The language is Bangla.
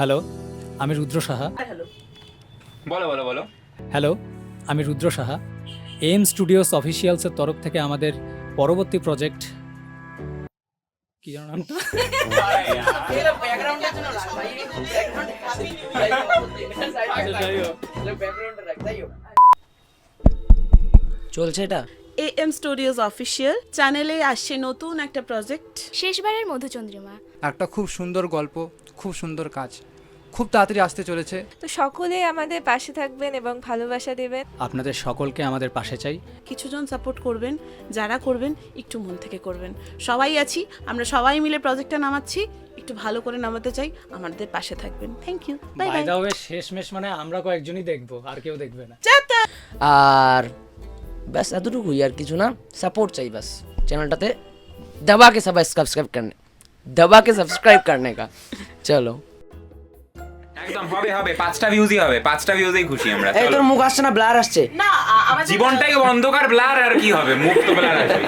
হ্যালো, আমি রুদ্র সাহা। বলো বলো বলো। হ্যালো, আমি রুদ্র সাহা। এম স্টুডিওস অফিসিয়ালসের তরফ থেকে আমাদের পরবর্তী প্রজেক্ট কি যেন নামটা? চলছে এটা AM স্টুডিওস অফিসিয়াল চ্যানেলে আসছে নতুন একটা প্রজেক্ট। শেষবারের মধুচন্দ্রিমা। একটা খুব সুন্দর গল্প, খুব সুন্দর কাজ, খুব তাড়াতাড়ি আসতে চলেছে। তো সকলে আমাদের পাশে থাকবেন এবং ভালোবাসা দেবেন। আপনাদের সকলকে আমাদের পাশে চাই। কিছুজন সাপোর্ট করবেন, যারা করবেন একটু মন থেকে করবেন। সবাই আছি, আমরা সবাই মিলে প্রজেক্টটা নামাচ্ছি, একটু ভালো করে নামাতে চাই, আমাদের পাশে থাকবেন। Thank you, bye bye bye. The way, শেষমেশ মানে আমরা কয়েকজনই দেখবো, আর কেউ দেখবে না। আর ব্যাস এতটুকুই, আর কিছু না। সাपोर्ट चाहिए बस চ্যানেলটাতে दबा के सब्सक्राइब करने का चलो। একদম হবে 5টা ভিউজই হবে, 5টা ভিউজেই খুশি আমরা। এই চলো। তোর মুখ আসছে না, ব্লার আসছে। না, আমাদের জীবনটাই অন্ধকার ব্লার, আর কি হবে, মুখ তো ব্লার আসবে।